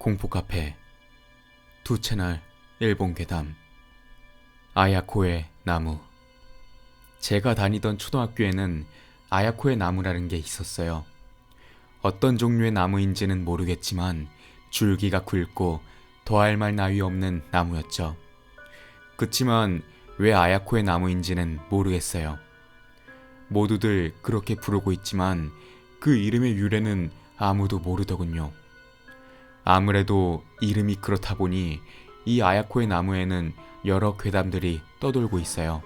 공포카페 두 채널 일본 괴담 아야코의 나무. 제가 다니던 초등학교에는 아야코의 나무라는 게 있었어요. 어떤 종류의 나무인지는 모르겠지만 줄기가 굵고 더할 말 나위 없는 나무였죠. 그치만 왜 아야코의 나무인지는 모르겠어요. 모두들 그렇게 부르고 있지만 그 이름의 유래는 아무도 모르더군요. 아무래도 이름이 그렇다 보니 이 아야코의 나무에는 여러 괴담들이 떠돌고 있어요.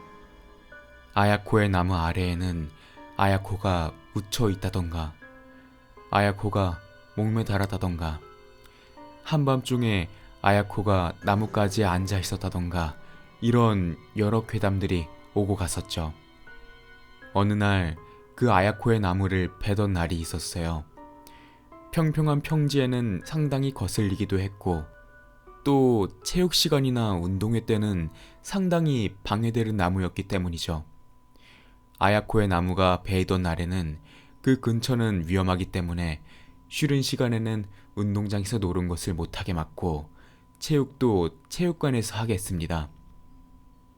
아야코의 나무 아래에는 아야코가 묻혀 있다던가, 아야코가 목매달았다던가, 한밤중에 아야코가 나뭇가지에 앉아 있었다던가, 이런 여러 괴담들이 오고 갔었죠. 어느 날 그 아야코의 나무를 베던 날이 있었어요. 평평한 평지에는 상당히 거슬리기도 했고, 또 체육 시간이나 운동회 때는 상당히 방해되는 나무였기 때문이죠. 아야코의 나무가 베이던 날에는 그 근처는 위험하기 때문에 쉬는 시간에는 운동장에서 노는 것을 못하게 막고 체육도 체육관에서 하게 했습니다.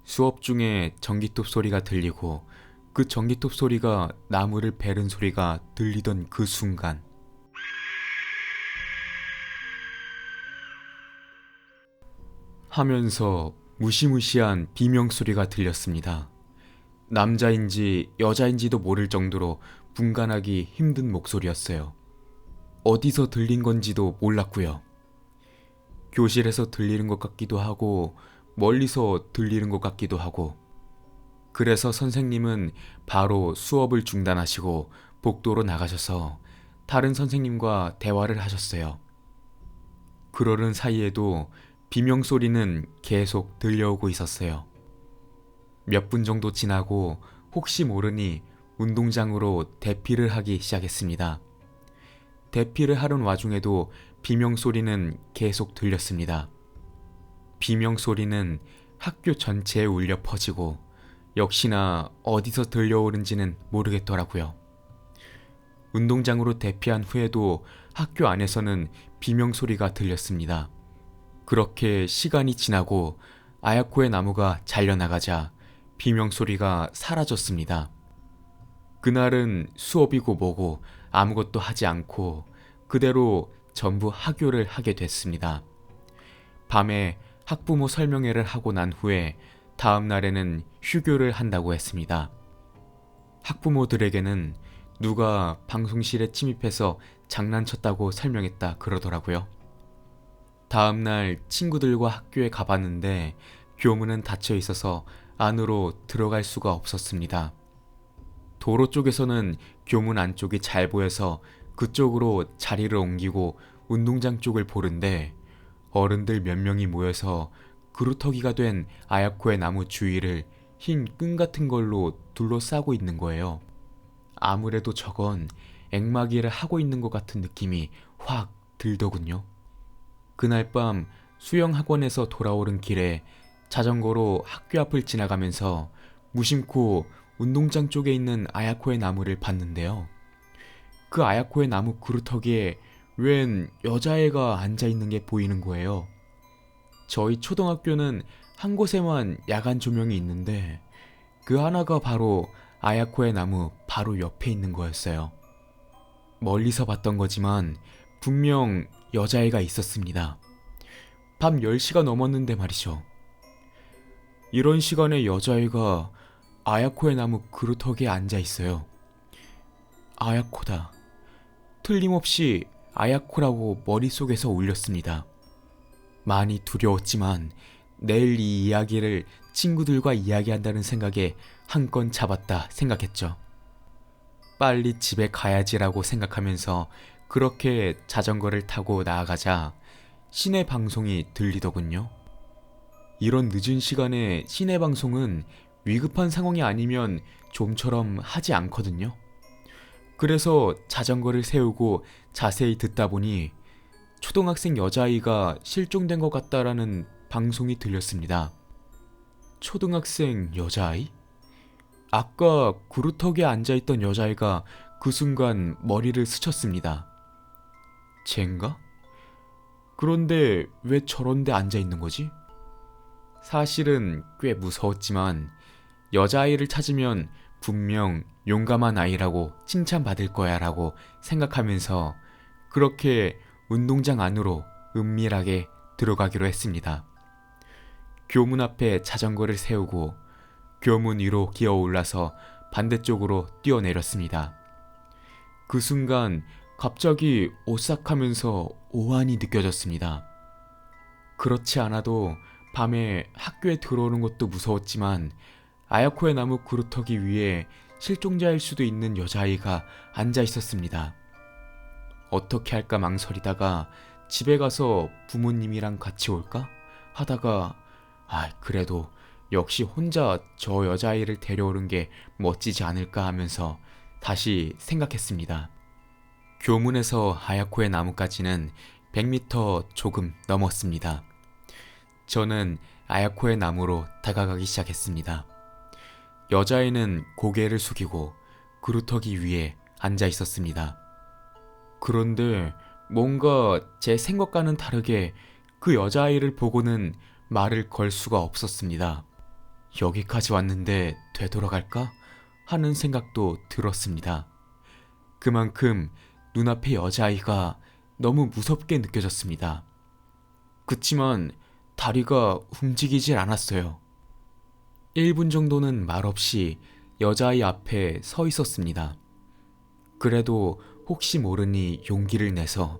수업 중에 전기톱 소리가 들리고 그 전기톱 소리가 나무를 베는 소리가 들리던 그 순간, 하면서 무시무시한 비명소리가 들렸습니다. 남자인지 여자인지도 모를 정도로 분간하기 힘든 목소리였어요. 어디서 들린 건지도 몰랐고요. 교실에서 들리는 것 같기도 하고 멀리서 들리는 것 같기도 하고, 그래서 선생님은 바로 수업을 중단하시고 복도로 나가셔서 다른 선생님과 대화를 하셨어요. 그러는 사이에도 비명소리는 계속 들려오고 있었어요. 몇 분 정도 지나고 혹시 모르니 운동장으로 대피를 하기 시작했습니다. 대피를 하는 와중에도 비명소리는 계속 들렸습니다. 비명소리는 학교 전체에 울려 퍼지고 역시나 어디서 들려오는지는 모르겠더라고요. 운동장으로 대피한 후에도 학교 안에서는 비명소리가 들렸습니다. 그렇게 시간이 지나고 아야코의 나무가 잘려나가자 비명소리가 사라졌습니다. 그날은 수업이고 뭐고 아무것도 하지 않고 그대로 전부 하교를 하게 됐습니다. 밤에 학부모 설명회를 하고 난 후에 다음 날에는 휴교를 한다고 했습니다. 학부모들에게는 누가 방송실에 침입해서 장난쳤다고 설명했다 그러더라고요. 다음 날 친구들과 학교에 가봤는데 교문은 닫혀 있어서 안으로 들어갈 수가 없었습니다. 도로 쪽에서는 교문 안쪽이 잘 보여서 그쪽으로 자리를 옮기고 운동장 쪽을 보는데 어른들 몇 명이 모여서 그루터기가 된 아야코의 나무 주위를 흰 끈 같은 걸로 둘러싸고 있는 거예요. 아무래도 저건 앵마기를 하고 있는 것 같은 느낌이 확 들더군요. 그날 밤 수영학원에서 돌아오는 길에 자전거로 학교 앞을 지나가면서 무심코 운동장 쪽에 있는 아야코의 나무를 봤는데요. 그 아야코의 나무 그루터기에 웬 여자애가 앉아있는 게 보이는 거예요. 저희 초등학교는 한 곳에만 야간 조명이 있는데 그 하나가 바로 아야코의 나무 바로 옆에 있는 거였어요. 멀리서 봤던 거지만 분명 여자애가 있었습니다. 밤 10시가 넘었는데 말이죠. 이런 시간에 여자애가 아야코의 나무 그루터기에 앉아 있어요. 아야코다. 틀림없이 아야코라고 머릿속에서 울렸습니다. 많이 두려웠지만 내일 이 이야기를 친구들과 이야기한다는 생각에 한 건 잡았다 생각했죠. 빨리 집에 가야지라고 생각하면서 그렇게 자전거를 타고 나아가자 시내 방송이 들리더군요. 이런 늦은 시간에 시내 방송은 위급한 상황이 아니면 좀처럼 하지 않거든요. 그래서 자전거를 세우고 자세히 듣다 보니 초등학생 여자아이가 실종된 것 같다라는 방송이 들렸습니다. 초등학생 여자아이? 아까 구루터기에 앉아있던 여자아이가 그 순간 머리를 스쳤습니다. 쟨가? 그런데 왜 저런 데 앉아 있는 거지? 사실은 꽤 무서웠지만 여자아이를 찾으면 분명 용감한 아이라고 칭찬받을 거야 라고 생각하면서 그렇게 운동장 안으로 은밀하게 들어가기로 했습니다. 교문 앞에 자전거를 세우고 교문 위로 기어 올라서 반대쪽으로 뛰어내렸습니다. 그 순간 갑자기 오싹하면서 오한이 느껴졌습니다. 그렇지 않아도 밤에 학교에 들어오는 것도 무서웠지만 아야코의 나무 그루터기 위에 실종자일 수도 있는 여자아이가 앉아 있었습니다. 어떻게 할까 망설이다가 집에 가서 부모님이랑 같이 올까 하다가 그래도 역시 혼자 저 여자아이를 데려오는 게 멋지지 않을까 하면서 다시 생각했습니다. 교문에서 아야코의 나무까지는 100m 조금 넘었습니다. 저는 아야코의 나무로 다가가기 시작했습니다. 여자아이는 고개를 숙이고 그루터기 위에 앉아 있었습니다. 그런데 뭔가 제 생각과는 다르게 그 여자아이를 보고는 말을 걸 수가 없었습니다. 여기까지 왔는데 되돌아갈까? 하는 생각도 들었습니다. 그만큼 눈앞의 여자아이가 너무 무섭게 느껴졌습니다. 그치만 다리가 움직이질 않았어요. 1분 정도는 말없이 여자아이 앞에 서 있었습니다. 그래도 혹시 모르니 용기를 내서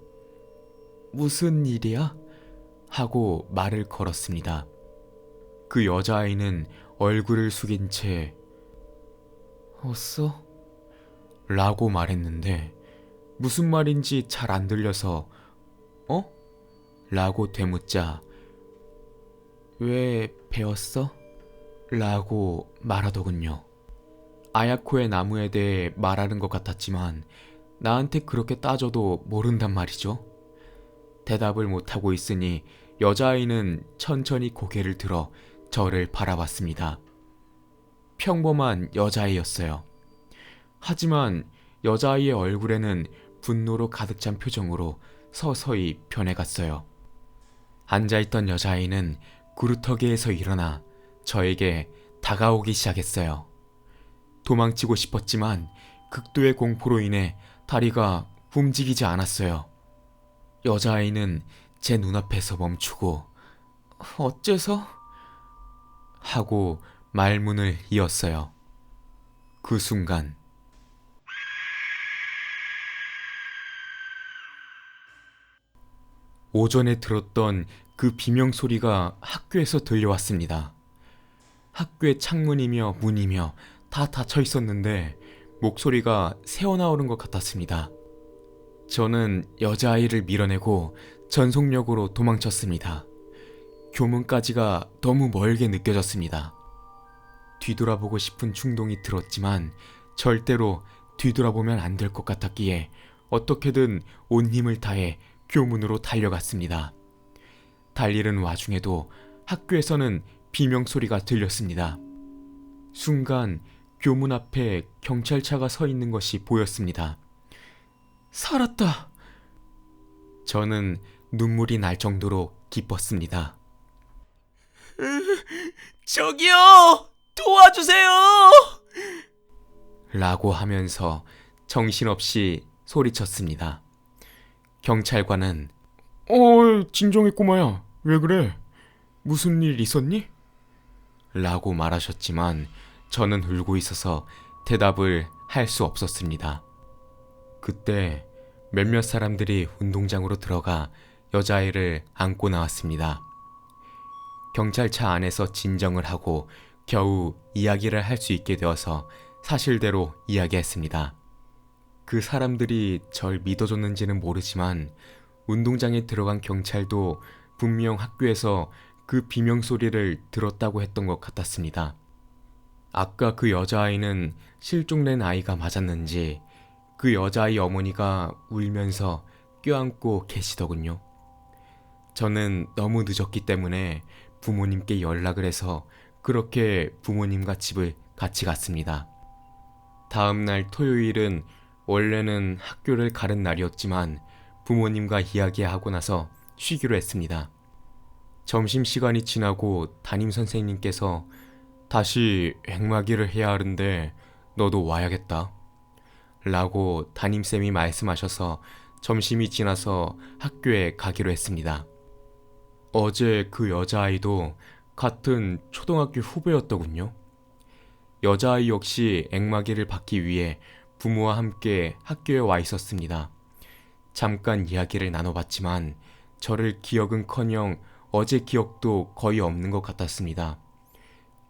무슨 일이야? 하고 말을 걸었습니다. 그 여자아이는 얼굴을 숙인 채 왔어? 라고 말했는데 무슨 말인지 잘 안 들려서 어? 라고 되묻자 왜 배웠어? 라고 말하더군요. 아야코의 나무에 대해 말하는 것 같았지만 나한테 그렇게 따져도 모른단 말이죠. 대답을 못하고 있으니 여자아이는 천천히 고개를 들어 저를 바라봤습니다. 평범한 여자아이였어요. 하지만 여자아이의 얼굴에는 분노로 가득 찬 표정으로 서서히 변해갔어요. 앉아있던 여자아이는 구루터기에서 일어나 저에게 다가오기 시작했어요. 도망치고 싶었지만 극도의 공포로 인해 다리가 움직이지 않았어요. 여자아이는 제 눈앞에서 멈추고 어째서? 하고 말문을 이었어요. 그 순간 오전에 들었던 그 비명소리가 학교에서 들려왔습니다. 학교의 창문이며 문이며 다 닫혀 있었는데 목소리가 새어나오는 것 같았습니다. 저는 여자아이를 밀어내고 전속력으로 도망쳤습니다. 교문까지가 너무 멀게 느껴졌습니다. 뒤돌아보고 싶은 충동이 들었지만 절대로 뒤돌아보면 안 될 것 같았기에 어떻게든 온 힘을 다해 교문으로 달려갔습니다. 달리는 와중에도 학교에서는 비명소리가 들렸습니다. 순간 교문 앞에 경찰차가 서 있는 것이 보였습니다. 살았다! 저는 눈물이 날 정도로 기뻤습니다. 저기요! 도와주세요! 라고 하면서 정신없이 소리쳤습니다. 경찰관은 진정해 꼬마야. 왜 그래? 무슨 일 있었니? 라고 말하셨지만 저는 울고 있어서 대답을 할 수 없었습니다. 그때 몇몇 사람들이 운동장으로 들어가 여자아이를 안고 나왔습니다. 경찰차 안에서 진정을 하고 겨우 이야기를 할 수 있게 되어서 사실대로 이야기했습니다. 그 사람들이 절 믿어줬는지는 모르지만 운동장에 들어간 경찰도 분명 학교에서 그 비명소리를 들었다고 했던 것 같았습니다. 아까 그 여자아이는 실종된 아이가 맞았는지 그 여자아이 어머니가 울면서 껴안고 계시더군요. 저는 너무 늦었기 때문에 부모님께 연락을 해서 그렇게 부모님과 집을 같이 갔습니다. 다음날 토요일은 원래는 학교를 가는 날이었지만 부모님과 이야기하고 나서 쉬기로 했습니다. 점심시간이 지나고 담임 선생님께서 다시 액마기를 해야 하는데 너도 와야겠다 라고 담임쌤이 말씀하셔서 점심이 지나서 학교에 가기로 했습니다. 어제 그 여자아이도 같은 초등학교 후배였더군요. 여자아이 역시 액마기를 받기 위해 부모와 함께 학교에 와 있었습니다. 잠깐 이야기를 나눠봤지만 저를 기억은커녕 어제 기억도 거의 없는 것 같았습니다.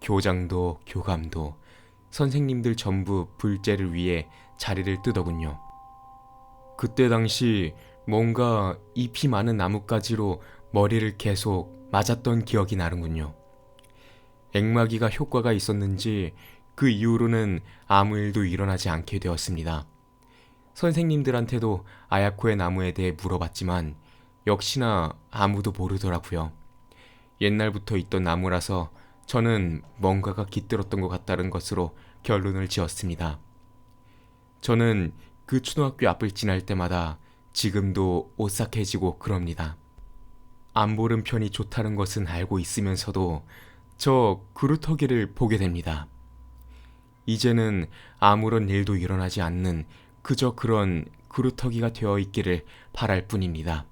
교장도 교감도 선생님들 전부 불제를 위해 자리를 뜨더군요. 그때 당시 뭔가 잎이 많은 나뭇가지로 머리를 계속 맞았던 기억이 나는군요. 액마기가 효과가 있었는지 그 이후로는 아무 일도 일어나지 않게 되었습니다. 선생님들한테도 아야코의 나무에 대해 물어봤지만 역시나 아무도 모르더라고요. 옛날부터 있던 나무라서 저는 뭔가가 깃들었던 것 같다는 것으로 결론을 지었습니다. 저는 그 초등학교 앞을 지날 때마다 지금도 오싹해지고 그럽니다. 안 보는 편이 좋다는 것은 알고 있으면서도 저 그루터기를 보게 됩니다. 이제는 아무런 일도 일어나지 않는 그저 그런 그루터기가 되어 있기를 바랄 뿐입니다.